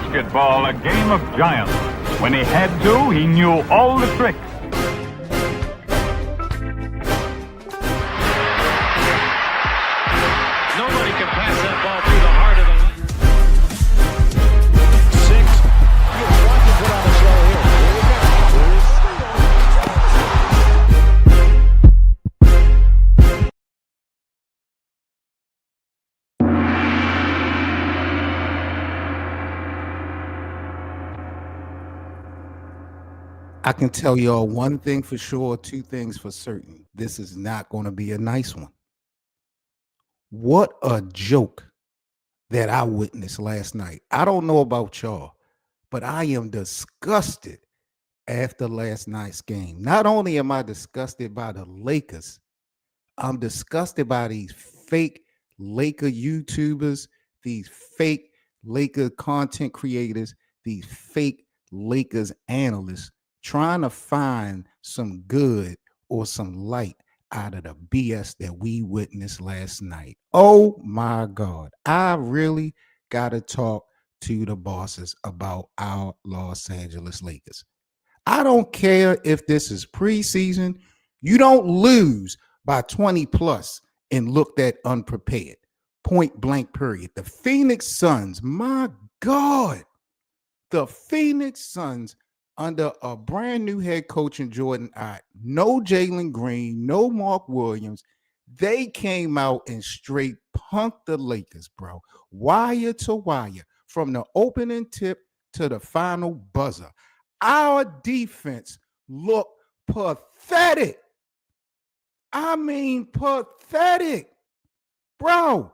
basketball a game of giants. When he had to, he knew all the tricks. Nobody can pass that ball through the heart of the net. 6. You want to put on a show here. I can tell y'all one thing for sure, two things for certain. This is not going to be a nice one. What a joke that I witnessed last night. I don't know about y'all, but I am disgusted after last night's game. Not only am I disgusted by the Lakers, I'm disgusted by these fake Laker YouTubers, these fake Laker content creators, these fake Lakers analysts trying to find some good or some light out of the BS that we witnessed last night. Oh my God. I really got to talk to the bosses about our Los Angeles Lakers. I don't care if this is preseason. You don't lose by 20 plus and look that unprepared. Point blank period. The Phoenix Suns, my God, the Phoenix Suns under a brand new head coach in Jordan Ott, no Jalen Green, no Mark Williams, they came out and straight punked the Lakers, bro. Wire to wire, from the opening tip to the final buzzer. Our defense looked pathetic. I mean, pathetic. Bro,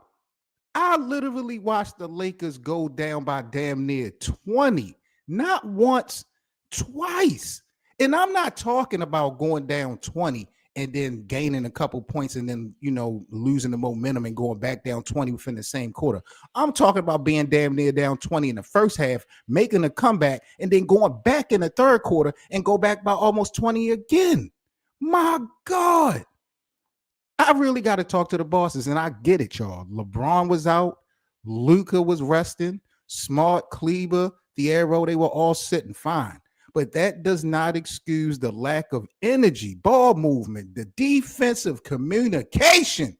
I literally watched the Lakers go down by damn near 20. Not once, twice. And I'm not talking about going down 20 and then gaining a couple points and then, losing the momentum and going back down 20 within the same quarter. I'm talking about being damn near down 20 in the first half, making a comeback, and then going back in the third quarter and go back by almost 20 again. My God. I really got to talk to the bosses, and I get it, y'all. LeBron was out. Luka was resting. Smart, Kleber, the Arrow, they were all sitting fine. But that does not excuse the lack of energy, ball movement, the defensive communication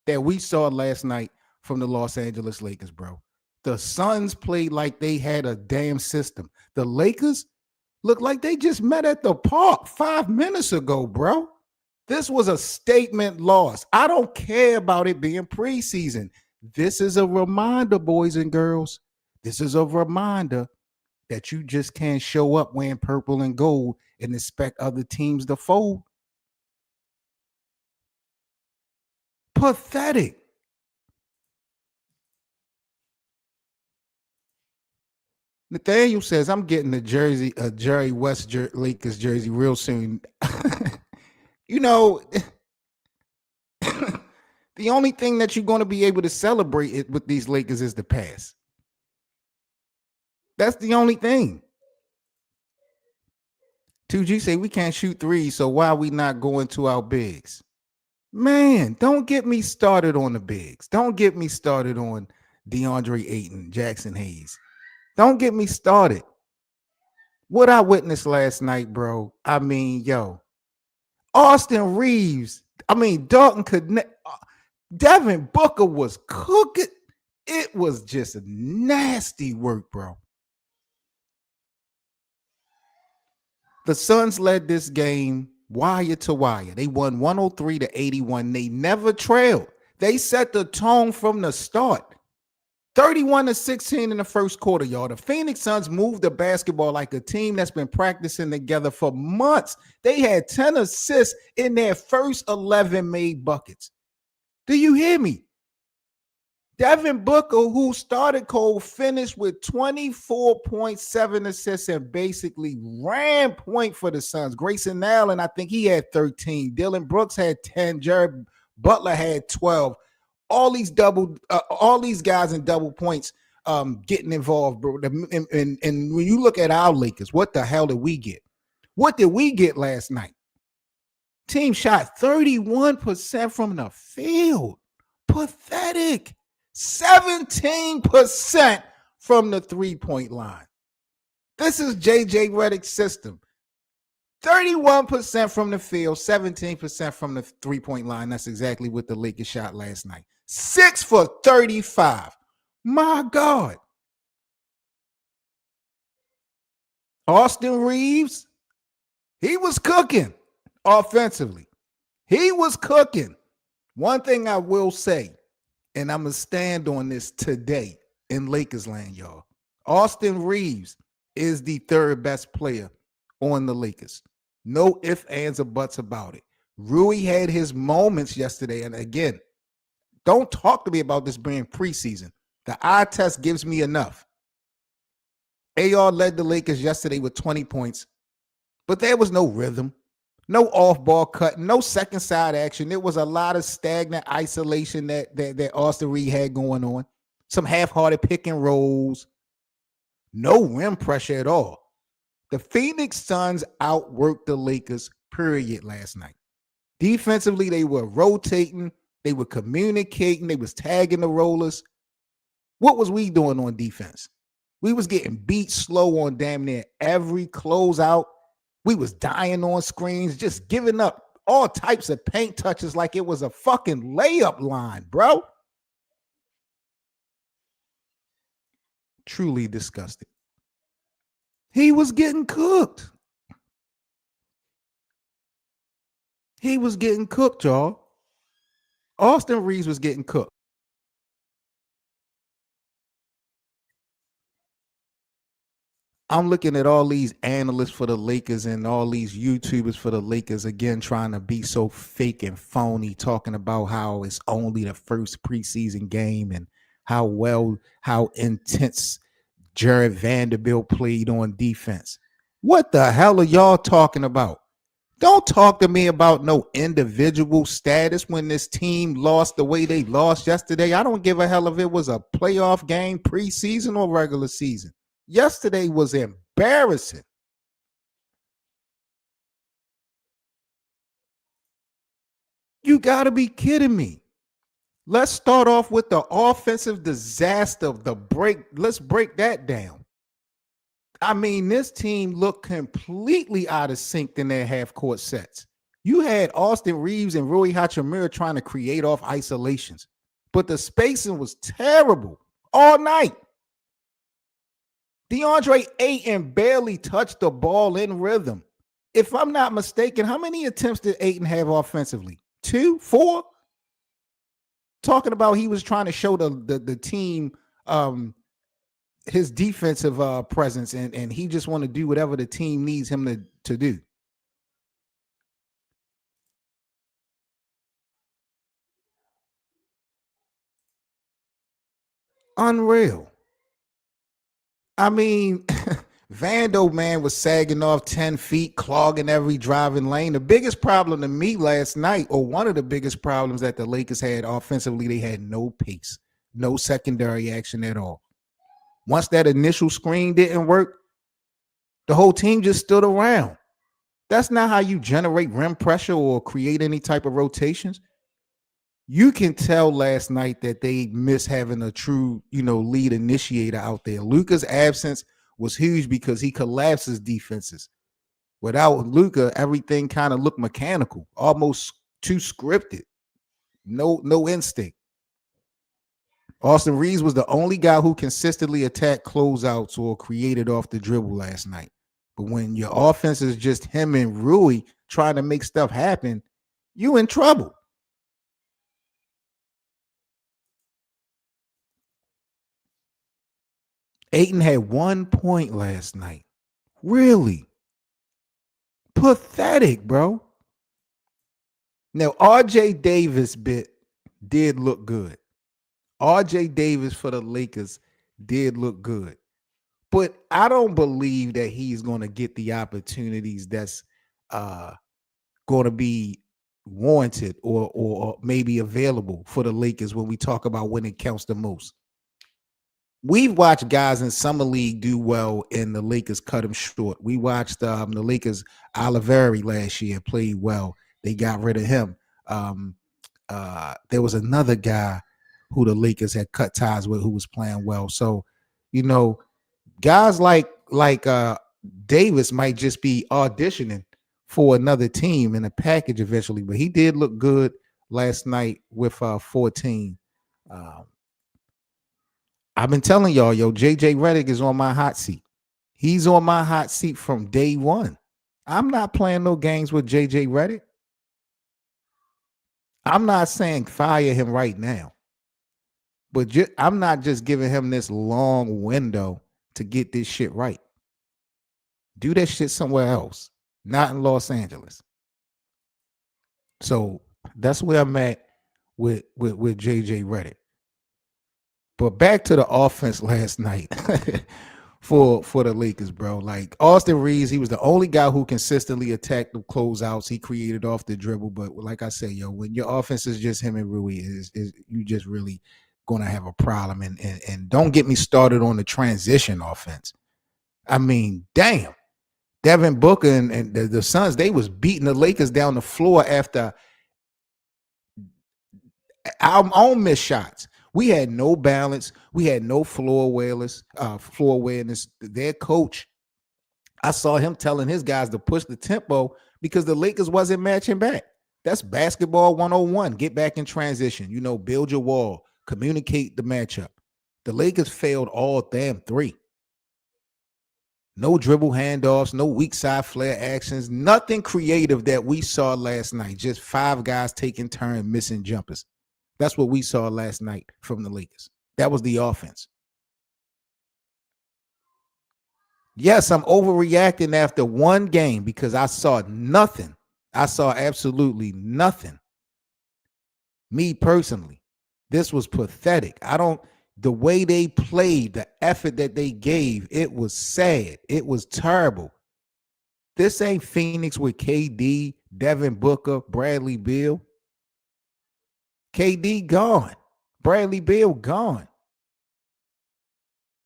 that we saw last night from the Los Angeles Lakers, bro. The Suns played like they had a damn system. The Lakers looked like they just met at the park 5 minutes ago, bro. This was a statement loss. I don't care about it being preseason. This is a reminder, boys and girls. This is a reminder that you just can't show up wearing purple and gold and expect other teams to fold. Pathetic. Nathaniel says, I'm getting a Jerry West Lakers jersey real soon. The only thing that you're going to be able to celebrate with these Lakers is the past. That's the only thing. 2G say we can't shoot threes, so why are we not going to our bigs? Man, don't get me started on the bigs. Don't get me started on DeAndre Ayton, Jackson Hayes. Don't get me started. What I witnessed last night, bro, I mean, Austin Reaves, Dalton could Devin Booker was cooking. It was just nasty work, bro. The Suns led this game wire to wire. They won 103-81. They never trailed. They set the tone from the start. 31-16 in the first quarter, y'all. The Phoenix Suns moved the basketball like a team that's been practicing together for months. They had 10 assists in their first 11 made buckets. Do you hear me? Devin Booker, who started cold, finished with 24.7 assists and basically ran point for the Suns. Grayson Allen, I think he had 13. Dylan Brooks had 10. Jared Butler had 12. All these guys in double points getting involved, bro. And when you look at our Lakers, what the hell did we get? What did we get last night? Team shot 31% from the field. Pathetic. 17% from the three-point line. This is JJ Redick's system. 31% from the field, 17% from the three-point line. That's exactly what the Lakers shot last night. 6 for 35. My God. Austin Reaves, he was cooking offensively. He was cooking. One thing I will say, and I'm going to stand on this today in Lakers land, y'all. Austin Reaves is the third best player on the Lakers. No ifs, ands, or buts about it. Rui had his moments yesterday. And again, don't talk to me about this being preseason. The eye test gives me enough. AR led the Lakers yesterday with 20 points, but there was no rhythm, no off-ball cut, no second side action. There was a lot of stagnant isolation that Austin Reed had going on, some half-hearted pick and rolls, no rim pressure at all. The Phoenix Suns outworked the Lakers, period, last night. Defensively, they were rotating, they were communicating, they was tagging the rollers. What was we doing on defense? We was getting beat slow on damn near every closeout. We was dying on screens, just giving up all types of paint touches like it was a fucking layup line, bro. Truly disgusted. He was getting cooked. He was getting cooked, y'all. Austin Reaves was getting cooked. I'm looking at all these analysts for the Lakers and all these YouTubers for the Lakers, again, trying to be so fake and phony, talking about how it's only the first preseason game and how intense Jared Vanderbilt played on defense. What the hell are y'all talking about? Don't talk to me about no individual status when this team lost the way they lost yesterday. I don't give a hell if it was a playoff game, preseason, or regular season. Yesterday was embarrassing. You got to be kidding me. Let's start off with the offensive disaster of the break. Let's break that down. I mean, this team looked completely out of sync in their half-court sets. You had Austin Reaves and Rui Hachimura trying to create off isolations, but the spacing was terrible all night. DeAndre Ayton barely touched the ball in rhythm. If I'm not mistaken, how many attempts did Ayton have offensively? 2, 4? Talking about he was trying to show the team his defensive presence, and he just want to do whatever the team needs him to do. Unreal. I mean, Vando, man, was sagging off 10 feet, clogging every driving lane. The biggest problem to me last night, or one of the biggest problems that the Lakers had offensively, they had no pace, no secondary action at all. Once that initial screen didn't work, the whole team just stood around. That's not how you generate rim pressure or create any type of rotations. You can tell last night that they miss having a true, lead initiator out there. Luka's absence was huge because he collapses defenses. Without Luka, everything kind of looked mechanical, almost too scripted. No instinct. Austin Reaves was the only guy who consistently attacked closeouts or created off the dribble last night. But when your offense is just him and Rui trying to make stuff happen, you in trouble. Ayton had 1 point last night. Really? Pathetic, bro. Now, RJ Davis did look good. RJ Davis for the Lakers did look good. But I don't believe that he's going to get the opportunities that's going to be warranted or maybe available for the Lakers when we talk about when it counts the most. We've watched guys in Summer League do well and the Lakers cut them short. We watched the Lakers, Oliveri last year played well. They got rid of him. There was another guy who the Lakers had cut ties with who was playing well. So, Guys like Davis might just be auditioning for another team in a package eventually, but he did look good last night with 14. I've been telling y'all, JJ Redick is on my hot seat. He's on my hot seat from day one. I'm not playing no games with JJ Redick. I'm not saying fire him right now, but I'm not just giving him this long window to get this shit right. Do that shit somewhere else, not in Los Angeles. So that's where I'm at with JJ Redick. But back to the offense last night for the Lakers, bro. Like Austin Reaves, he was the only guy who consistently attacked the closeouts. He created off the dribble. But like I say, when your offense is just him and Rui, is you just really gonna have a problem. And don't get me started on the transition offense. I mean, damn. Devin Booker and the Suns, they was beating the Lakers down the floor after our own missed shots. We had no balance. We had no floor awareness. Their coach, I saw him telling his guys to push the tempo because the Lakers wasn't matching back. That's basketball 101. Get back in transition. Build your wall. Communicate the matchup. The Lakers failed all damn three. No dribble handoffs, no weak side flare actions, nothing creative that we saw last night. Just 5 guys taking turns missing jumpers. That's what we saw last night from the Lakers. That was the offense. Yes, I'm overreacting after one game because I saw nothing. I saw absolutely nothing. Me personally, this was pathetic. The way they played, the effort that they gave, it was sad. It was terrible. This ain't Phoenix with KD, Devin Booker, Bradley Beal. KD gone. Bradley Beal gone.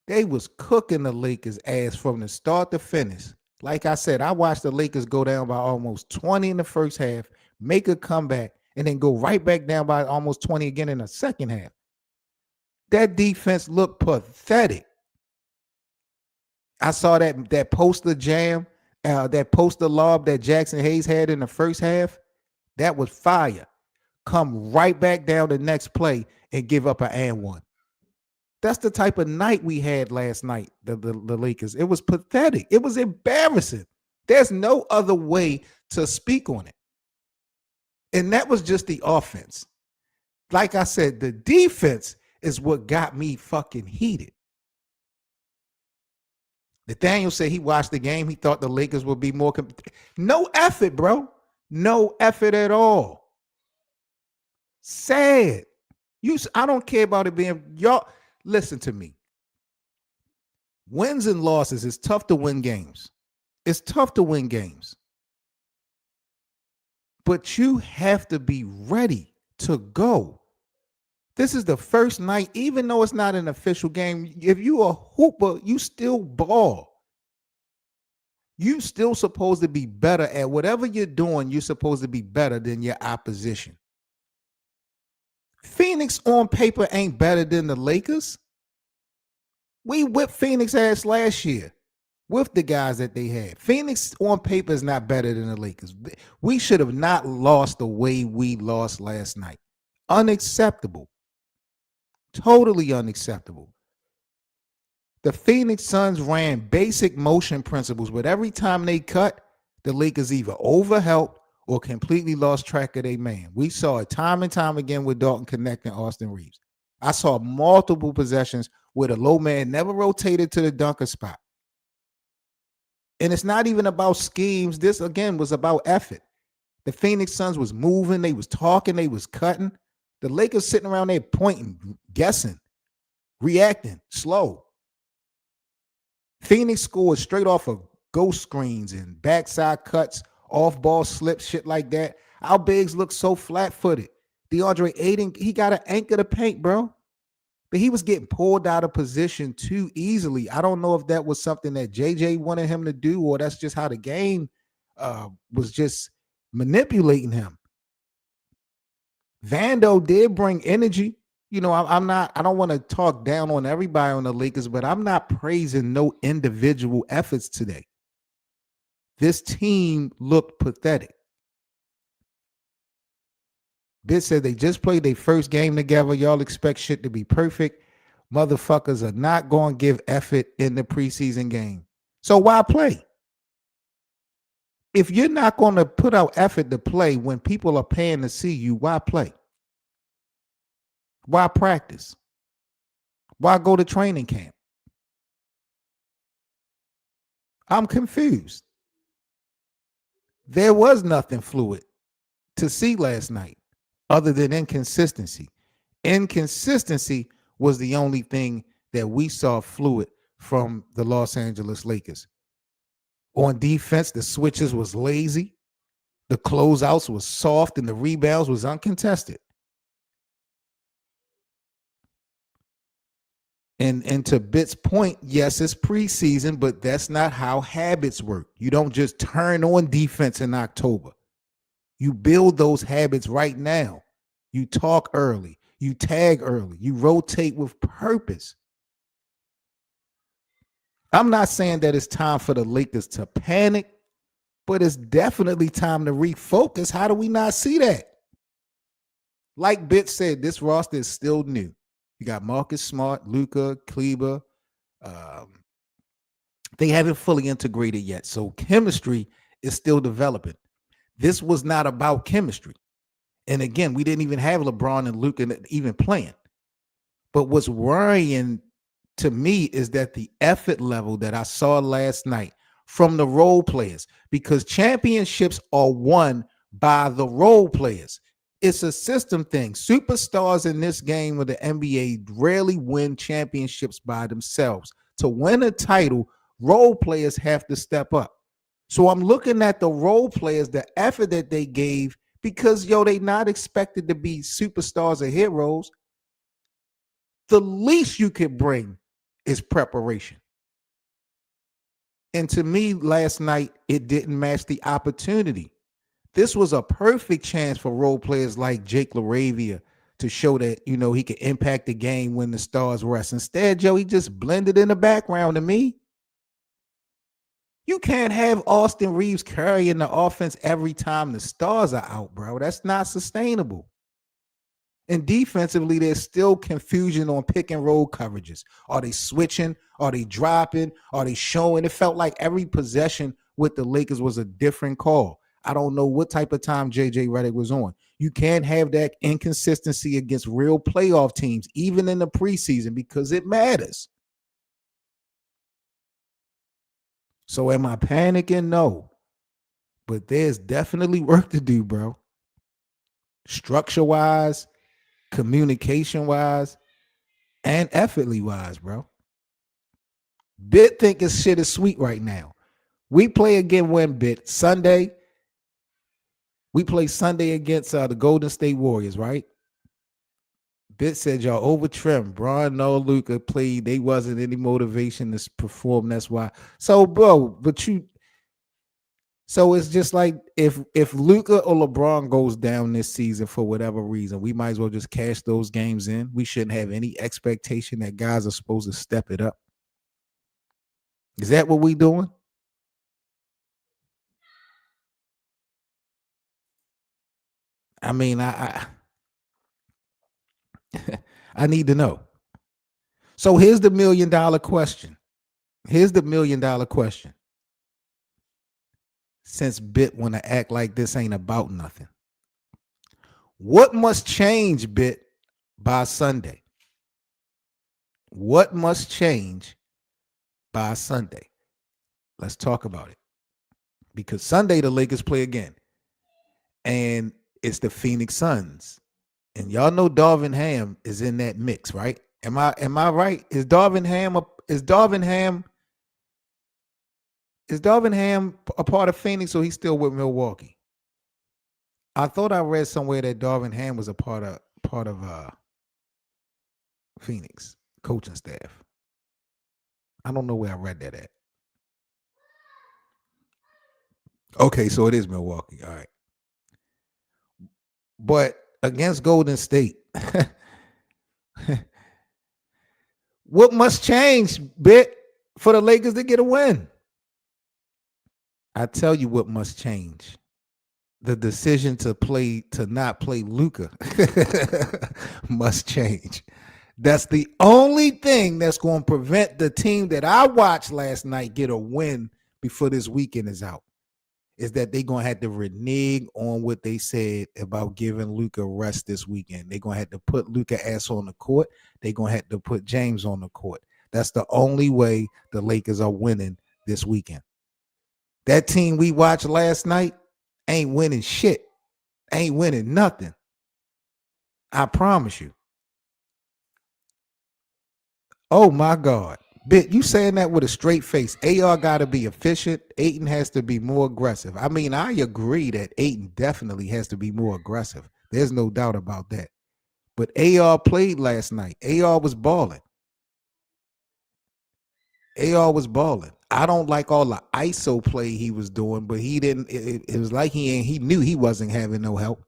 They was cooking the Lakers' ass from the start to finish. Like I said, I watched the Lakers go down by almost 20 in the first half, make a comeback, and then go right back down by almost 20 again in the second half. That defense looked pathetic. I saw that poster jam, that poster lob that Jackson Hayes had in the first half. That was fire. Come right back down the next play and give up an and one. That's the type of night we had last night, the Lakers. It was pathetic. It was embarrassing. There's no other way to speak on it. And that was just the offense. Like I said, the defense is what got me fucking heated. Nathaniel said he watched the game. He thought the Lakers would be more. No effort, bro. No effort at all. Sad. I don't care about it being y'all. Listen to me. Wins and losses, it's tough to win games. It's tough to win games. But you have to be ready to go. This is the first night, even though it's not an official game. If you a hooper, you still ball. You still supposed to be better at whatever you're doing. You're supposed to be better than your opposition. Phoenix on paper ain't better than the Lakers. We whipped Phoenix ass last year with the guys that they had. Phoenix on paper is not better than the Lakers. We should have not lost the way we lost last night. Unacceptable. Totally unacceptable. The Phoenix Suns ran basic motion principles, but every time they cut, the Lakers either overhelped or completely lost track of their man. We saw it time and time again with Dalton connecting Austin Reaves. I saw multiple possessions where the low man never rotated to the dunker spot. And it's not even about schemes. This, again, was about effort. The Phoenix Suns was moving. They was talking. They was cutting. The Lakers sitting around there pointing, guessing, reacting, slow. Phoenix scored straight off of ghost screens and backside cuts, off-ball slips, shit like that. Our bigs look so flat-footed. DeAndre Ayton, he got to anchor the paint, bro. But he was getting pulled out of position too easily. I don't know if that was something that JJ wanted him to do or that's just how the game was just manipulating him. Vando did bring energy. I don't want to talk down on everybody on the Lakers, but I'm not praising no individual efforts today. This team looked pathetic. Bit said they just played their first game together. Y'all expect shit to be perfect. Motherfuckers are not going to give effort in the preseason game. So why play? If you're not going to put out effort to play when people are paying to see you, why play? Why practice? Why go to training camp? I'm confused. There was nothing fluid to see last night other than inconsistency. Inconsistency was the only thing that we saw fluid from the Los Angeles Lakers. On defense, the switches was lazy. The closeouts was soft and the rebounds was uncontested. And to Bit's point, yes, it's preseason, but that's not how habits work. You don't just turn on defense in October. You build those habits right now. You talk early. You tag early. You rotate with purpose. I'm not saying that it's time for the Lakers to panic, but it's definitely time to refocus. How do we not see that? Like Bit said, this roster is still new. You got Marcus Smart, Luka, Kleber. They haven't fully integrated yet. So chemistry is still developing. This was not about chemistry. And again, we didn't even have LeBron and Luka even playing. But what's worrying to me is that the effort level that I saw last night from the role players, because championships are won by the role players. It's a system thing. Superstars in this game of the NBA rarely win championships by themselves. To win a title, role players have to step up. So I'm looking at the role players, the effort that they gave, because, they not expected to be superstars or heroes. The least you could bring is preparation. And to me, last night, it didn't match the opportunity. This was a perfect chance for role players like Jake LaRavia to show that, he could impact the game when the stars rest. Instead, Joe, he just blended in the background to me. You can't have Austin Reaves carrying the offense every time the stars are out, bro. That's not sustainable. And defensively, there's still confusion on pick and roll coverages. Are they switching? Are they dropping? Are they showing? It felt like every possession with the Lakers was a different call. I don't know what type of time JJ Redick was on. You can't have that inconsistency against real playoff teams, even in the preseason, because it matters. So am I panicking? No. But there's definitely work to do, bro. Structure-wise, communication-wise, and effortly-wise, bro. Bit think his shit is sweet right now. We play again when, Bit? Sunday. We play Sunday against the Golden State Warriors, right? Bit said y'all over-trimmed. Bron, no, Luka played. They wasn't any motivation to perform. That's why. So, bro, so it's just like if Luka or LeBron goes down this season for whatever reason, we might as well just cash those games in. We shouldn't have any expectation that guys are supposed to step it up. Is that what we doing? I mean, I need to know. So here's the $1 million question. Since Bit want to act like this ain't about nothing. What must change, Bit, by Sunday? What must change by Sunday? Let's talk about it. Because Sunday the Lakers play again. And it's the Phoenix Suns. And y'all know Darvin Ham is in that mix, right? Am I right? Is Darvin Ham a part of Phoenix, or he's still with Milwaukee? I thought I read somewhere that Darvin Ham was a part of Phoenix coaching staff. I don't know where I read that at. Okay, so it is Milwaukee. All right. But against Golden State, What must change, Bit, for the Lakers to get a win? I tell you what must change. The decision to not play Luka must change. That's the only thing that's going to prevent the team that I watched last night get a win before this weekend is out. Is that they're going to have to renege on what they said about giving Luka rest this weekend. They're going to have to put Luka ass on the court. They're going to have to put James on the court. That's the only way the Lakers are winning this weekend. That team we watched last night ain't winning shit. Ain't winning nothing. I promise you. Oh, my God. Bit, you saying that with a straight face. AR got to be efficient. Ayton has to be more aggressive. I mean, I agree that Ayton definitely has to be more aggressive. There's no doubt about that. But AR played last night. AR was balling. AR was balling. I don't like all the ISO play he was doing, but he didn't. It was like he knew he wasn't having no help.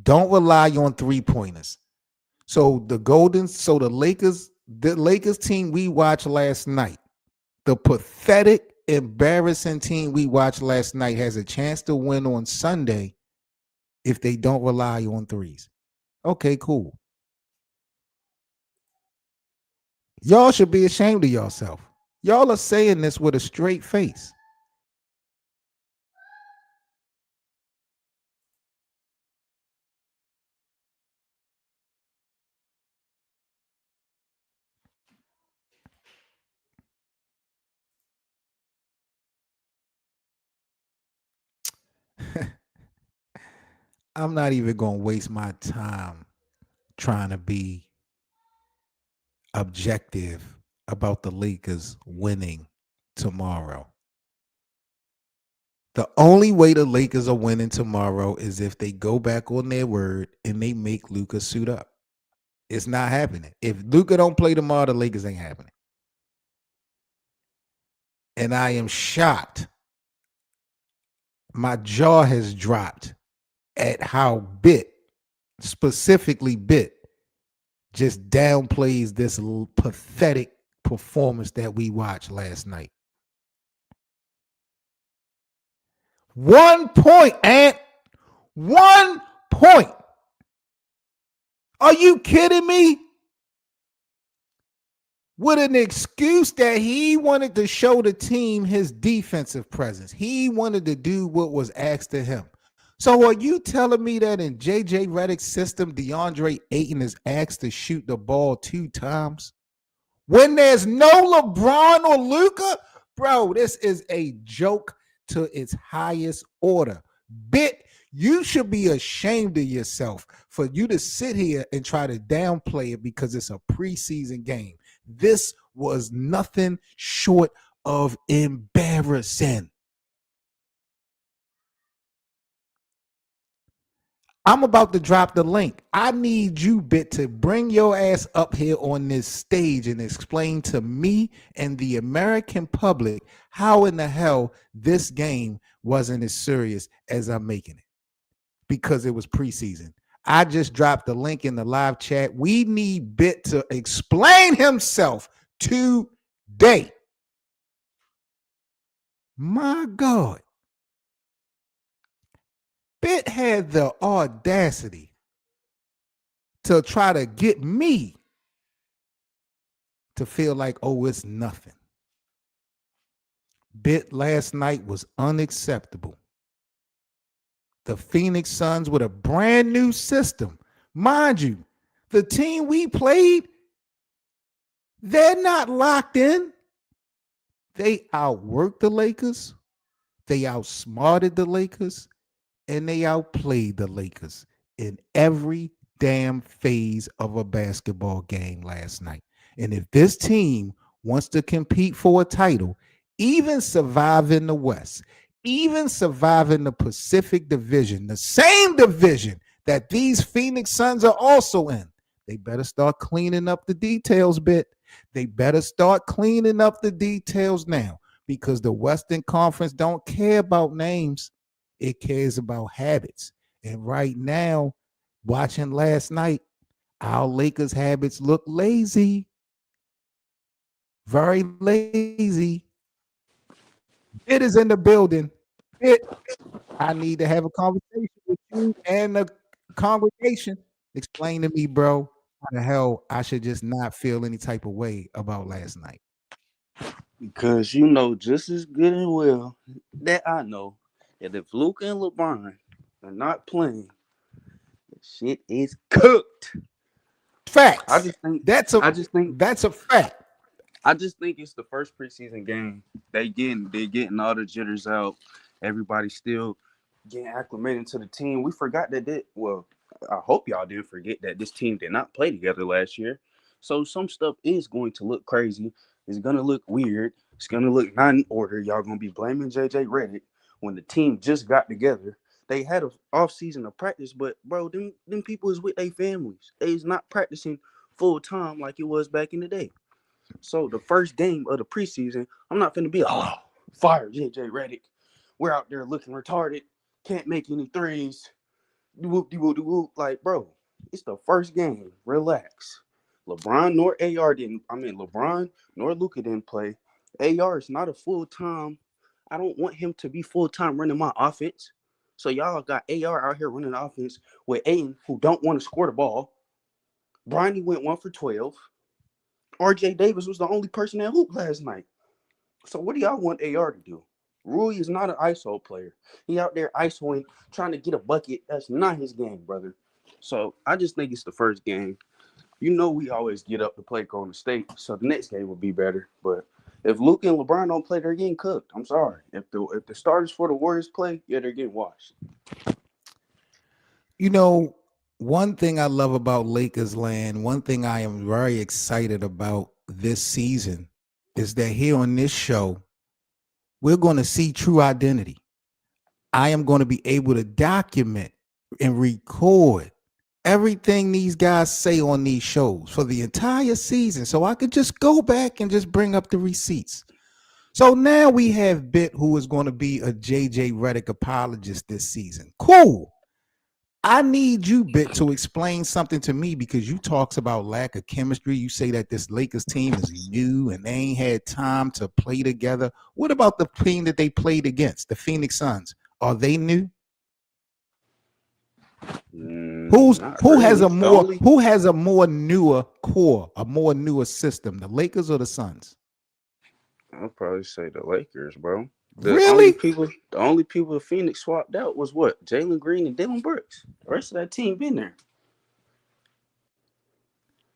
Don't rely on 3-pointers. So the Lakers team we watched last night, the pathetic, embarrassing team we watched last night has a chance to win on Sunday if they don't rely on threes. Okay, cool. Y'all should be ashamed of yourself. Y'all are saying this with a straight face. I'm not even going to waste my time trying to be objective about the Lakers winning tomorrow. The only way the Lakers are winning tomorrow is if they go back on their word and they make Luka suit up. It's not happening. If Luka don't play tomorrow, the Lakers ain't happening. And I am shocked. My jaw has dropped at how specifically Bit, just downplays this pathetic performance that we watched last night. 1 point, Ant. 1 point. Are you kidding me? With an excuse that he wanted to show the team his defensive presence. He wanted to do what was asked of him. So are you telling me that in J.J. Redick's system, DeAndre Ayton is asked to shoot the ball 2 times? When there's no LeBron or Luka? Bro, this is a joke to its highest order. Bit, you should be ashamed of yourself for you to sit here and try to downplay it because it's a preseason game. This was nothing short of embarrassing. I'm about to drop the link. I need you, Bit, to bring your ass up here on this stage and explain to me and the American public how in the hell this game wasn't as serious as I'm making it. Because it was preseason. I just dropped the link in the live chat. We need Bit to explain himself today. My God. Bit had the audacity to try to get me to feel like, oh, it's nothing. Bit last night was unacceptable. The Phoenix Suns with a brand new system. Mind you, the team we played, they're not locked in. They outworked the Lakers. They outsmarted the Lakers. And they outplayed the Lakers in every damn phase of a basketball game last night. And if this team wants to compete for a title, even survive in the West, even survive in the Pacific Division, the same division that these Phoenix Suns are also in, they better start cleaning up the details, Bit. They better start cleaning up the details now because the Western Conference don't care about names. It cares about habits. And right now, watching last night, our Lakers habits look lazy, very lazy. It is in the building. It. I need to have a conversation with you and the congregation. Explain to me, bro, how the hell I should just not feel any type of way about last night. Because you know just as good and well that I know that if Luka and LeBron are not playing, shit is cooked. I Facts. just think That's a I just think that's a fact. I just think it's the first preseason game. They're getting all the jitters out. Everybody's still getting acclimated to the team. We forgot well, I hope y'all didn't forget that this team did not play together last year. So some stuff is going to look crazy. It's gonna look weird. It's gonna look not in order. Y'all gonna be blaming JJ Redick when the team just got together. They had an off season of practice, but bro, them people is with their families. They is not practicing full time like it was back in the day. So the first game of the preseason, I'm not finna be fire JJ Redick. We're out there looking retarded, can't make any threes. Whoop de whoop de whoop. Like, bro, it's the first game. Relax. LeBron nor Luka didn't play. AR is not a full time. I don't want him to be full time running my offense. So y'all got AR out here running the offense with Aiden, who don't want to score the ball. Bronny went 1 for 12. RJ Davis was the only person that hooped last night. So what do y'all want AR to do? Rui is not an ISO player. He out there ISOing, trying to get a bucket. That's not his game, brother. So I just think it's the first game. You know we always get up to play Golden State, so the next game will be better. But if Luka and LeBron don't play, they're getting cooked. I'm sorry. If the starters for the Warriors play, yeah, they're getting washed. You know, one thing I love about Lakers land, one thing I am very excited about this season is that here on this show, we're going to see true identity. I am going to be able to document and record everything these guys say on these shows for the entire season. So I could just go back and just bring up the receipts. So now we have Bit, who is going to be a JJ Redick apologist this season. Cool. I need you, Bit, to explain something to me because you talks about lack of chemistry. You say that this Lakers team is new and they ain't had time to play together. What about the team that they played against, the Phoenix Suns? Are they new? Not Who really. has a more newer core, a more newer system, the Lakers or the Suns? I'll probably say the Lakers, bro. Really? The only people Phoenix swapped out was what? Jalen Green and Dylan Brooks. The rest of that team been there.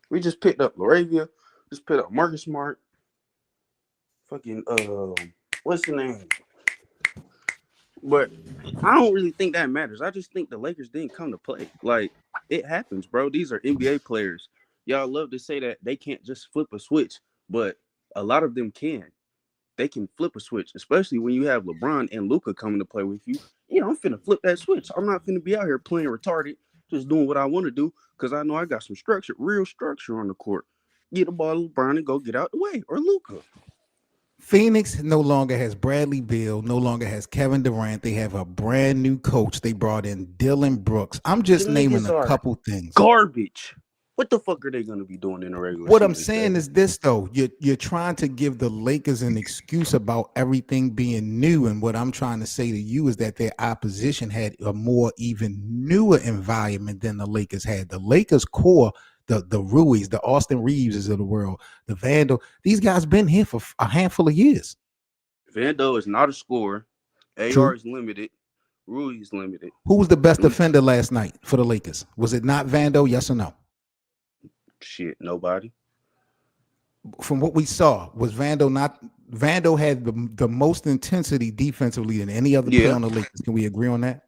We just picked up Laravia, just picked up Marcus Smart. Fucking what's the name? But I don't really think that matters. I just think the Lakers didn't come to play. Like, it happens, bro. These are NBA players. Y'all love to say that they can't just flip a switch, but a lot of them can. They can flip a switch, especially when you have LeBron and Luka coming to play with you. You know, I'm finna flip that switch. I'm not finna be out here playing retarded, just doing what I want to do, because I know I got some structure, real structure on the court. Get the ball to LeBron and go get out the way, or Luka. Phoenix no longer has Bradley Beal, no longer has Kevin Durant. They have a brand new coach. They brought in Dylan Brooks. I'm just Them naming niggas a are couple things. garbage. What the fuck are they gonna be doing in the regular What season? I'm saying is this, though. You're trying to give the Lakers an excuse about everything being new, and what I'm trying to say to you is that their opposition had a more even newer environment than the Lakers had. The Lakers core, the Ruiz, the Austin Reaves of the world, the Vandal, these guys been here for a handful of years. Vando is not a scorer. AR True. is limited. Rui is limited. Who was the best defender last night for the Lakers? Was it not Vando? Yes or no? Shit, nobody. From what we saw, was Vando not? Vando had the most intensity defensively than any other player on the Lakers. Can we agree on that?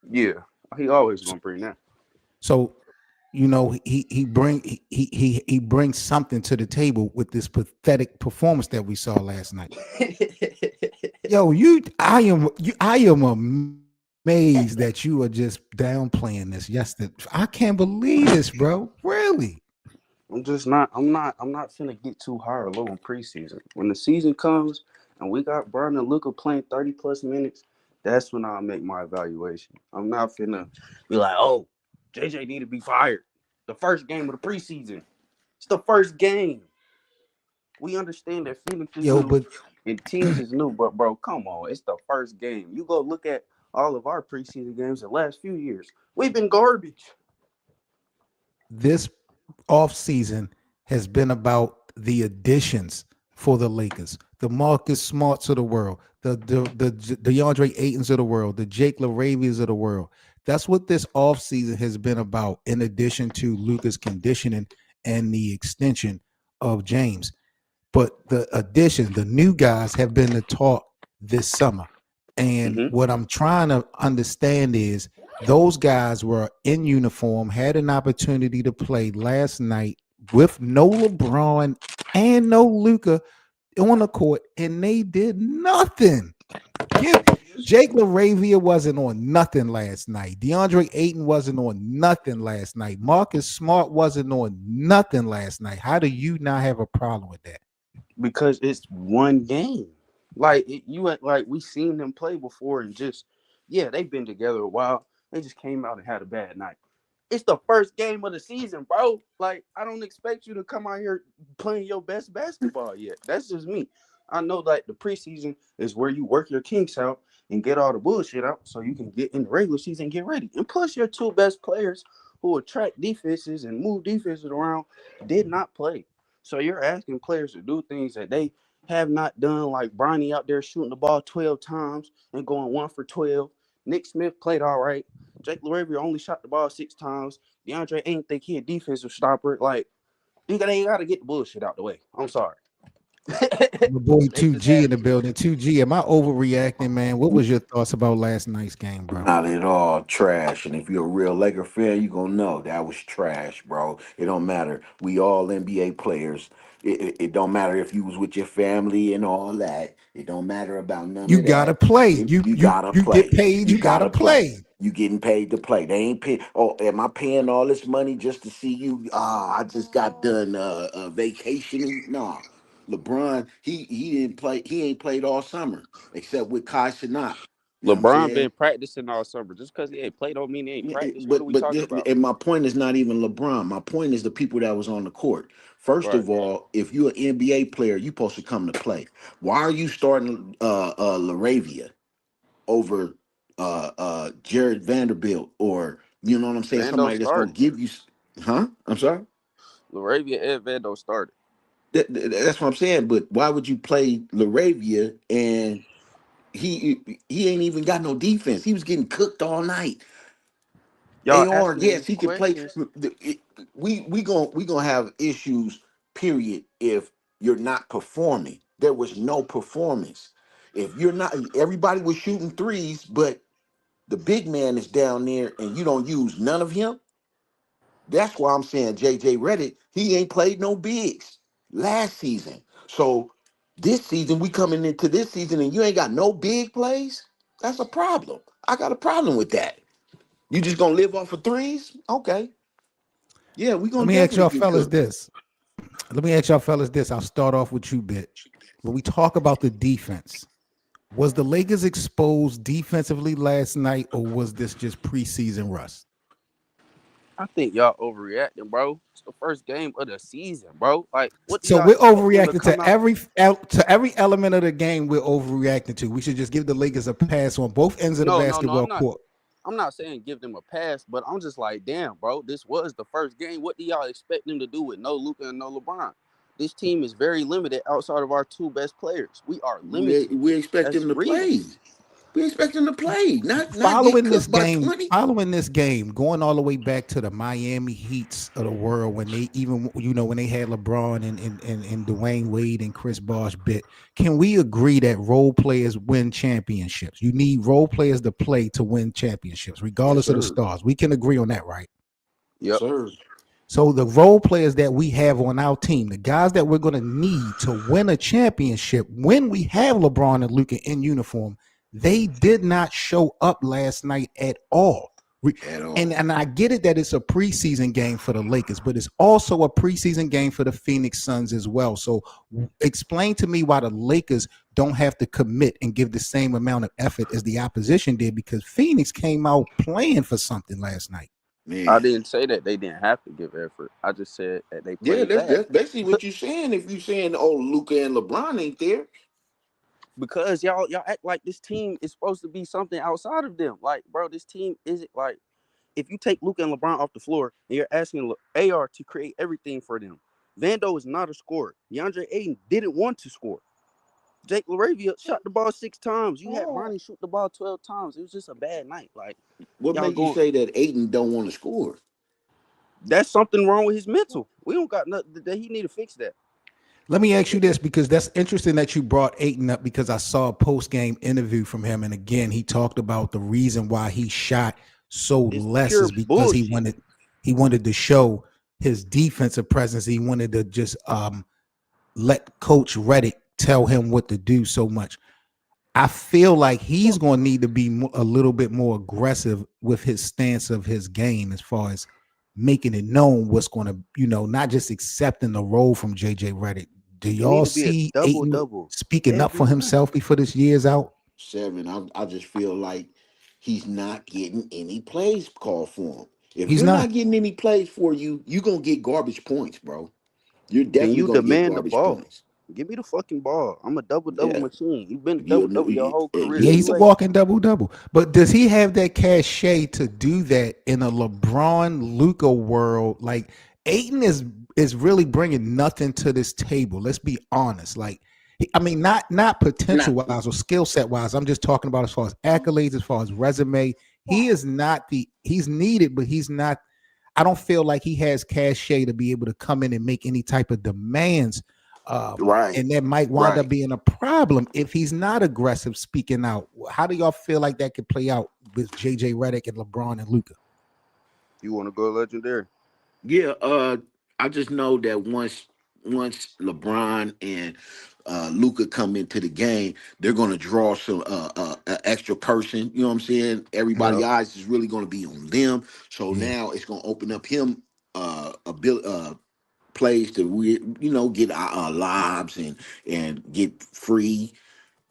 Yeah, he always gonna bring that. So, you know, he brings something to the table with this pathetic performance that we saw last night. Yo, I am amazed that you are just downplaying this. Yesterday, I can't believe this, bro. Really. I'm not finna get too high or low in preseason. When the season comes and we got Brian and Luka playing 30 plus minutes, that's when I'll make my evaluation. I'm not finna be like, oh, JJ need to be fired. The first game of the preseason. It's the first game. We understand that Phoenix is new but and teams is new, but bro, come on. It's the first game. You go look at all of our preseason games the last few years. We've been garbage. this offseason has been about the additions for the Lakers. The Marcus Smarts of the world, the DeAndre Aytons of the world, the Jake LaRavias of the world. That's what this offseason has been about, in addition to Luka's conditioning and the extension of James. But the addition, the new guys have been the talk this summer. And what I'm trying to understand is those guys were in uniform, had an opportunity to play last night with no LeBron and no Luka on the court, and they did nothing. Jake LaRavia wasn't on nothing last night. DeAndre Ayton wasn't on nothing last night. Marcus Smart wasn't on nothing last night. How do you not have a problem with that? Because it's one game. Like we seen them play before, and just they've been together a while. They just came out and had a bad night. It's the first game of the season, bro. Like, I don't expect you to come out here playing your best basketball yet. That's just me. I know that the preseason is where you work your kinks out and get all the bullshit out so you can get in the regular season and get ready. And plus, your two best players who attract defenses and move defenses around did not play. So you're asking players to do things that they have not done, like Bronny out there shooting the ball 12 times and going 1 for 12. Nick Smith played all right. Jake LaRavia only shot the ball 6 times. DeAndre ain't think he a defensive stopper. Like, they got to get the bullshit out the way. I'm sorry. My boy 2G in the building. 2G, am I overreacting, man? What was your thoughts about last night's game, bro? Not at all. Trash. And if you're a real Laker fan, you're going to know that was trash, bro. It don't matter. We all NBA players. It don't matter if you was with your family and all that. It don't matter about none You of gotta that. play. You gotta you play. get paid. You gotta play. You getting paid to play. They ain't pay. Oh, am I paying all this money just to see you? I just got done vacationing. No. LeBron, he didn't play. He ain't played all summer except with Kai Cenat. You know what I'm LeBron saying? been practicing all summer. Just because he ain't played don't mean he ain't practiced. What are we But talking this, about? and my point is not even LeBron. My point is the people that was on the court. First Right. of all, if you're an NBA player, you're supposed to come to play. Why are you starting LaRavia over Jared Vanderbilt, or you know what I'm saying? Vando Somebody that's gonna started. give you, huh? I'm sorry. LaRavia and Vando started. That's what I'm saying. But why would you play LaRavia and he ain't even got no defense? He was getting cooked all night. Y'all AR, asking yes, these he can play. questions. We gonna have issues. Period. If you're not performing, there was no performance. If you're not, everybody was shooting threes, but the big man is down there, and you don't use none of him. That's why I'm saying JJ Redick, he ain't played no bigs last season. So this season, we coming into this season, and you ain't got no big plays. That's a problem. I got a problem with that. You just gonna live off of threes? Okay. Yeah, we Let gonna me ask definitely y'all get fellas cooked. this. I'll start off with you, Bit. When we talk about the defense, was the Lakers exposed defensively last night, or was this just preseason rust? I think y'all overreacting, bro. It's the first game of the season, bro. Like, what do So y'all we're expect them to overreacting come to out? every element of the game. We're overreacting to. We should just give the Lakers a pass on both ends of the No, basketball court. I'm not saying give them a pass, but I'm just like, damn, bro. This was the first game. What do y'all expect them to do with no Luka and no LeBron? This team is very limited outside of our two best players. We are limited. We expect That's him to play. Reaves. We expect him to play, not get Following this cooked by game, 20. going all the way back to the Miami Heats of the world, when they even, when they had LeBron and Dwayne Wade and Chris Bosh Bit, can we agree that role players win championships? You need role players to play to win championships, regardless of the stars. We can agree on that, right? Yes, Yep. sir. So the role players that we have on our team, the guys that we're going to need to win a championship when we have LeBron and Luka in uniform, they did not show up last night at all. At all. And I get it that it's a preseason game for the Lakers, but it's also a preseason game for the Phoenix Suns as well. So explain to me why the Lakers don't have to commit and give the same amount of effort as the opposition did, because Phoenix came out playing for something last night. I Man. didn't say that they didn't have to give effort. I just said that they Yeah, played bad that's basically what you're saying. If you're saying, oh, Luca and LeBron ain't there, because y'all act like this team is supposed to be something outside of them. Like, bro, this team isn't like if you take Luka and LeBron off the floor and you're asking AR to create everything for them. Vando is not a scorer. DeAndre Ayton didn't want to score. Jake LaRavia shot the ball 6 times. You had Bronny shoot the ball 12 times. It was just a bad night. Like, what y'all make you going, say that Aiton don't want to score? that's something wrong with his mental. We don't got nothing that he need to fix that. Let me ask you this because that's interesting that you brought Aiton up because I saw a post game interview from him, and again he talked about the reason why he shot so It's less pure is because bullshit. he wanted to show his defensive presence. He wanted to just let Coach Reddick tell him what to do so much. I feel like he's going to need to be a little bit more aggressive with his stance of his game as far as making it known what's going to, not just accepting the role from JJ Reddick. Do It need y'all to be a see double Aiton double speaking up every for night. himself before this year's out? Seven. I just feel like he's not getting any plays called for him. If He's you're not. not getting any plays for you, you're gonna get garbage points, bro. You're Then definitely you gonna get demand the garbage ball. points. Give me the fucking ball. I'm a double double Yeah. machine. You've been If double you're double your whole and career. Yeah, you're he's a You ain't. walking double double. But does he have that cachet to do that in a LeBron Luca world? Like Aiton is really bringing nothing to this table. Let's be honest. Like, I mean, not potential not wise or skill set wise. I'm just talking about as far as accolades, as far as resume. He is not he's needed, but he's not. I don't feel like he has cachet to be able to come in and make any type of demands. right, And that might wind up right. being a problem if he's not aggressive speaking out. How do y'all feel like that could play out with JJ Redick and LeBron and Luca? You want to go legendary? Yeah, I just know that once LeBron and Luca come into the game, they're gonna draw some extra person. You know what I'm saying? Right. Everybody eyes is really gonna be on them. So Yeah. now it's gonna open up him plays to get lobs and get free,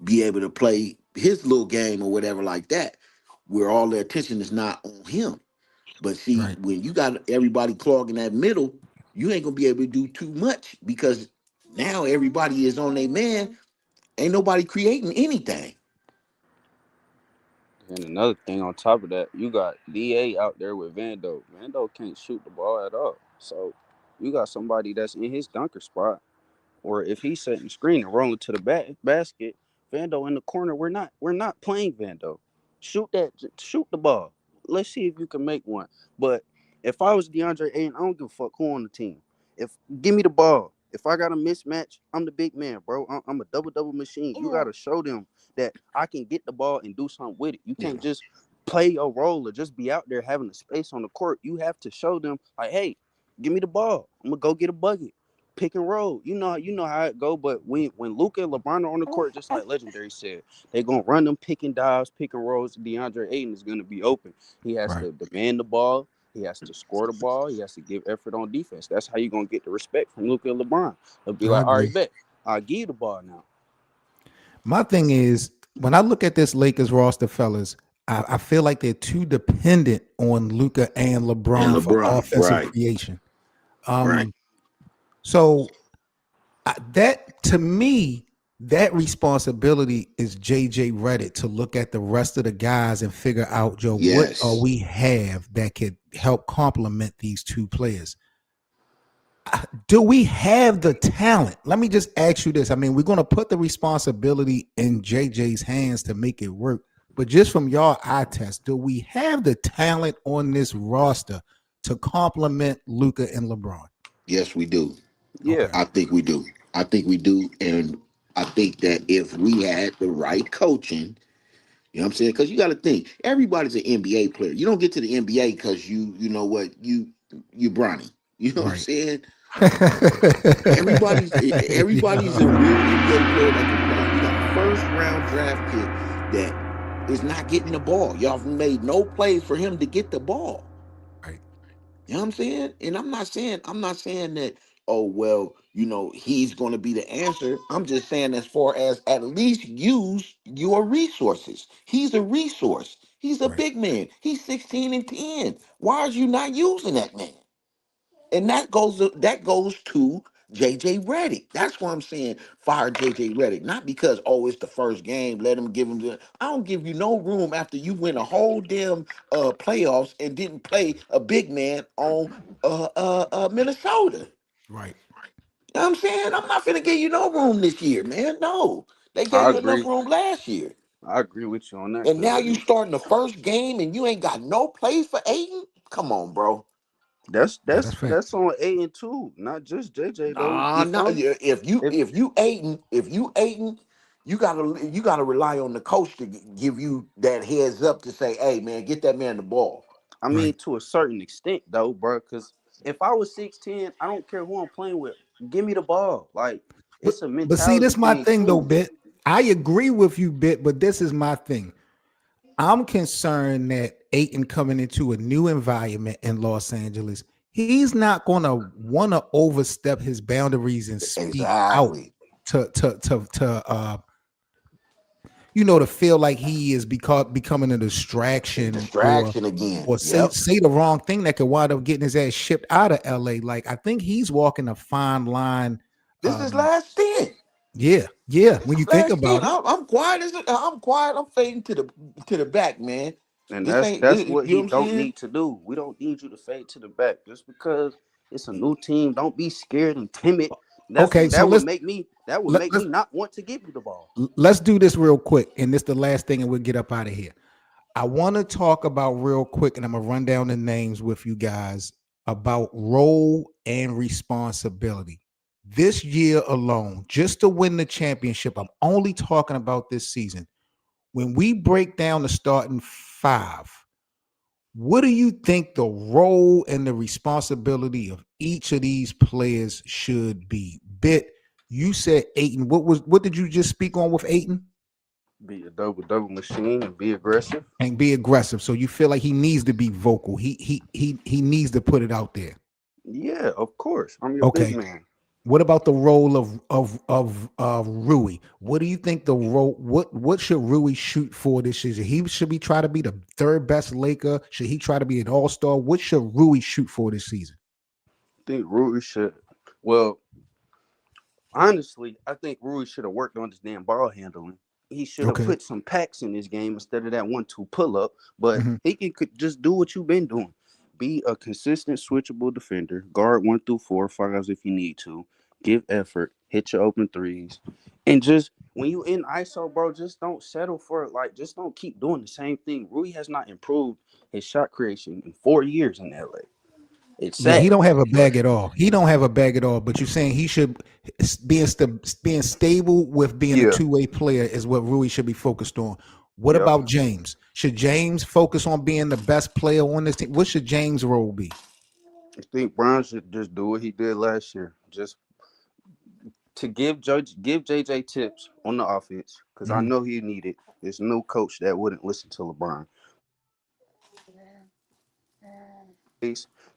be able to play his little game or whatever like that, where all the attention is not on him. But see, Right. when you got everybody clogging that middle, you ain't gonna be able to do too much because now everybody is on their man. Ain't nobody creating anything. And another thing on top of that, you got DA out there with Vando. Vando can't shoot the ball at all. So you got somebody that's in his dunker spot, or if he's setting the screen and rolling to the basket, Vando in the corner. We're not playing Vando. Shoot the ball. Let's see if you can make one. But if I was DeAndre Ayton, I don't give a fuck who on the team. If give me the ball. If I got a mismatch, I'm the big man, bro. I'm a double double machine. You gotta show them that I can get the ball and do something with it. You Yeah. can't just play a role or just be out there having a space on the court. You have to show them like, hey, give me the ball. I'm gonna go get a bucket, pick and roll. You know how it go. But when Luka and LeBron are on the court, just like Legendary said, they're gonna run them pick and dives, pick and rolls. DeAndre Ayton is gonna be open. He has Right. to demand the ball. He has to score the ball. He has to give effort on defense. That's how you're gonna get the respect from Luka and LeBron. They'll be I like, all right, agree. bet. I'll give you the ball now. My thing is when I look at this Lakers roster, fellas, I feel like they're too dependent on Luca and And LeBron for LeBron, offensive right, creation. right. So that to me, that responsibility is JJ Reddick to look at the rest of the guys and figure out, Joe, what are Yes, we have that could help complement these two players? Do we have the talent? Let me just ask you this. I mean, we're going to put the responsibility in JJ's hands to make it work. But just from your eye test, do we have the talent on this roster to complement Luca and LeBron? yes, we do. Yeah, Okay. I think we do. I think we do, and I think that if we had the right coaching, you know what I'm saying? Because you got to think, everybody's an NBA player. You don't get to the NBA because you know what you Bronny. You know what I'm Right. saying? Everybody's Yeah. a real NBA player that can play. You got a first round draft pick that is not getting the ball. Y'all have made no plays for him to get the ball. Right. You know what I'm saying? And I'm not saying that, oh well, he's gonna be the answer. I'm just saying as far as at least use your resources. He's a resource. He's a Right. big man. He's 16 and 10. Why are you not using that man? And that goes to JJ Redick. That's why I'm saying fire JJ Redick. Not because, oh, it's the first game, let him give him the I don't give you no room after you win a whole damn playoffs and didn't play a big man on Minnesota. Right. You know what I'm saying? I'm not finna give you no room this year, man. No. They gave I you enough agree. room last year. I agree with you on that. And Cause now you starting the first game and you ain't got no plays for Aiden? Come on, bro. that's Yeah, that's that's facts. that's on A and two, not just JJ though. Nah, You nah. feel me? If If you Aiden, you gotta rely on the coach to give you that heads up to say, hey man, get that man the ball. I mean, Right. to a certain extent, though, bro. Because if I was 6'10", I don't care who I'm playing with. Give me the ball. Like, But it's a but see, mentality this my thing, thing though, too. Bit. I agree with you, Bit, but this is my thing. I'm concerned that Aiton coming into a new environment in Los Angeles, he's not gonna want to overstep his boundaries and speak out Exactly. to to feel like he is becoming a A distraction distraction again. or say Yep. say the wrong thing that could wind up getting his ass shipped out of LA. Like I think he's walking a fine line. This is Um, last stint. yeah. This When is you think last about stint. it, I'm quiet as I'm quiet. I'm fading to the back, man. And This that's ain't that's this, what you know he what I'm don't saying? need to do. We don't need you to fade to the back just because it's a new team. Don't be scared and timid. That's okay. So that would let's make me that would let, make me let's not want to give you the ball. let's do this real quick, and this the last thing, and we'll get up out of here. I want to talk about real quick, and I'm gonna run down the names with you guys about role and responsibility. This year alone, just to win the championship, I'm only talking about this season. When we break down the starting five, what do you think the role and the responsibility of each of these players should be? Bit, you said Aiton. What did you just speak on with Aiton? Be a double machine and be aggressive. And be aggressive. So you feel like he needs to be vocal. He needs to put it out there. Yeah, of course. I'm your big Okay. man. What about the role of Rui? What do you think the role? What should Rui shoot for this season? He should be try to be the third best Laker. Should he try to be an all star? What should Rui shoot for this season? I think Rui should. Well, honestly, I think Rui should have worked on his damn ball handling. He should have Okay. put some packs in this game instead of that 1-2 pull up. But Mhm. he could just do what you've been doing. Be a consistent switchable defender. Guard 1 through 4, fouls if you need to. Give effort. Hit your open threes. And just when you in ISO, bro, just don't settle for it. Like, just don't keep doing the same thing. Rui has not improved his shot creation in 4 years in LA. It's Yeah, he sad. don't have a bag at all. He don't have a bag at all. But you're saying he should being stable with being a Yeah. two-way player is what Rui should be focused on. What Yep. about James? Should James focus on being the best player on this team? What should James' role be? I think Brown should just do what he did last year. Just to give JJ tips on the offense because I Mhm. know he needed. There's no coach that wouldn't listen to LeBron.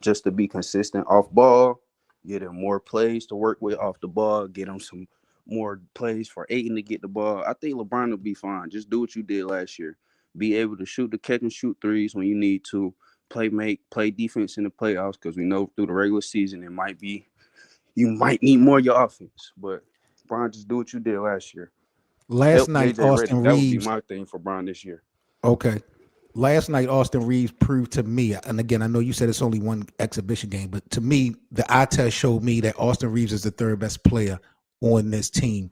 Just to be consistent off ball, get him more plays to work with off the ball, get him some more plays for Aiden to get the ball. I think LeBron will be fine. Just do what you did last year. Be able to shoot the catch and shoot threes when you need to. Play defense in the playoffs because we know through the regular season it might be you might need more of your offense. But Brian, just do what you did last year. Last Help night, JJ Reddick. Austin That would be Reeves. my thing for Brian this year. Okay. Last night, Austin Reeves proved to me, and again, I know you said it's only one exhibition game, but to me, the eye test showed me that Austin Reeves is the third best player on this team.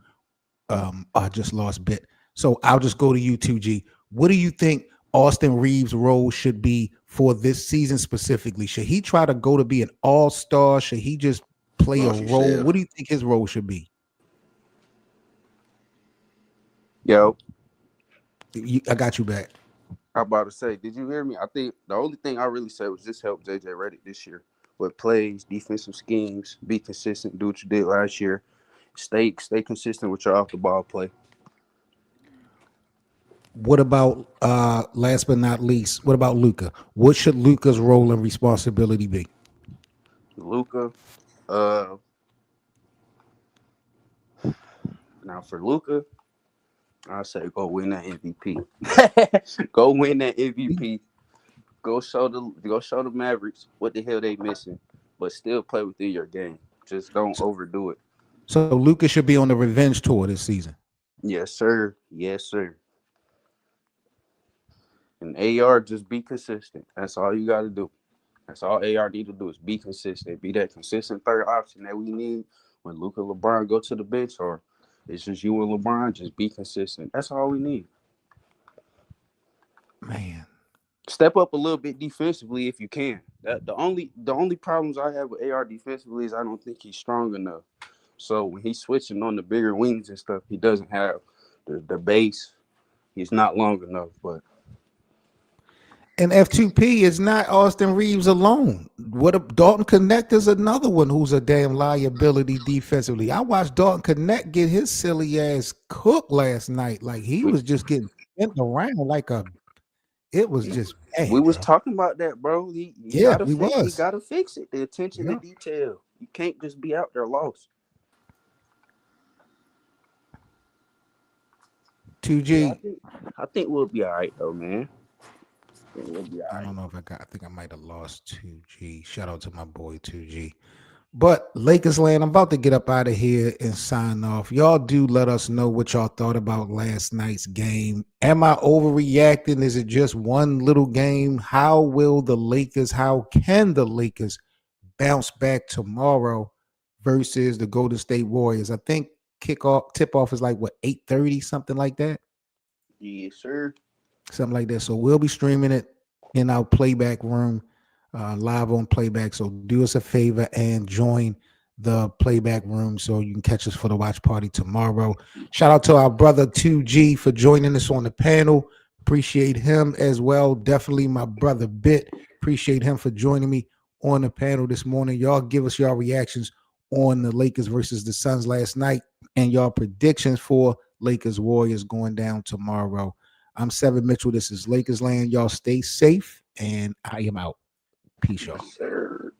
I just lost Bit. So I'll just go to you, 2G. What do you think Austin Reeves' role should be for this season specifically? Should he try to go to be an all-star? Should he just play a Lost role? yourself. What do you think his role should be? Yo, I got you back. I'm about to say, did you hear me? I think the only thing I really said was just help JJ Reddick this year with plays, defensive schemes, be consistent, do what you did last year. Stay consistent with your off the ball play. What about last but not least, what about Luca? What should Luca's role and responsibility be? Luca, now for Luca, I say go win that MVP. Go win that MVP. Go show the Mavericks what the hell they missing, but still play within your game. Just don't overdo it. So Lucas should be on the revenge tour this season. Yes, sir. Yes, sir. And AR, just be consistent. That's all you got to do. That's all AR need to do is be consistent. Be that consistent third option that we need when Luka and LeBron go to the bench, or it's just you and LeBron. Just be consistent. That's all we need. Man, Step up a little bit defensively if you can. That the only problems I have with AR defensively is I don't think he's strong enough. So when he's switching on the bigger wings and stuff, he doesn't have the base. He's not long enough, but and F2P is not Austin Reaves alone. What a Dalton Connect is another one who's a damn liability defensively. I watched Dalton Connect get his silly ass cooked last night. Like he was just getting bent around like a. It was just bad. we was bro. talking about that, bro. He gotta fix it. The attention to detail. You can't just be out there lost. 2G. I think we'll be all right though, man. We'll be all I right. don't know if I think I might have lost 2G. Shout out to my boy 2G. But Lakers land, I'm about to get up out of here and sign off. Y'all do let us know what y'all thought about last night's game. Am I overreacting? Is it just one little game? How can the Lakers bounce back tomorrow versus the Golden State Warriors? I think tip-off is like, what, 8:30, something like that? Yes, sir. Something like that. So we'll be streaming it in our playback room, live on playback. So do us a favor and join the playback room so you can catch us for the watch party tomorrow. Shout out to our brother 2G for joining us on the panel. Appreciate him as well. Definitely my brother Bit. Appreciate him for joining me on the panel this morning. Y'all give us your reactions on the Lakers versus the Suns last night and y'all predictions for Lakers Warriors going down tomorrow. I'm Seven Mitchell. This is Lakers Land. Y'all stay safe, and I am out. Peace, y'all. Yes, sir.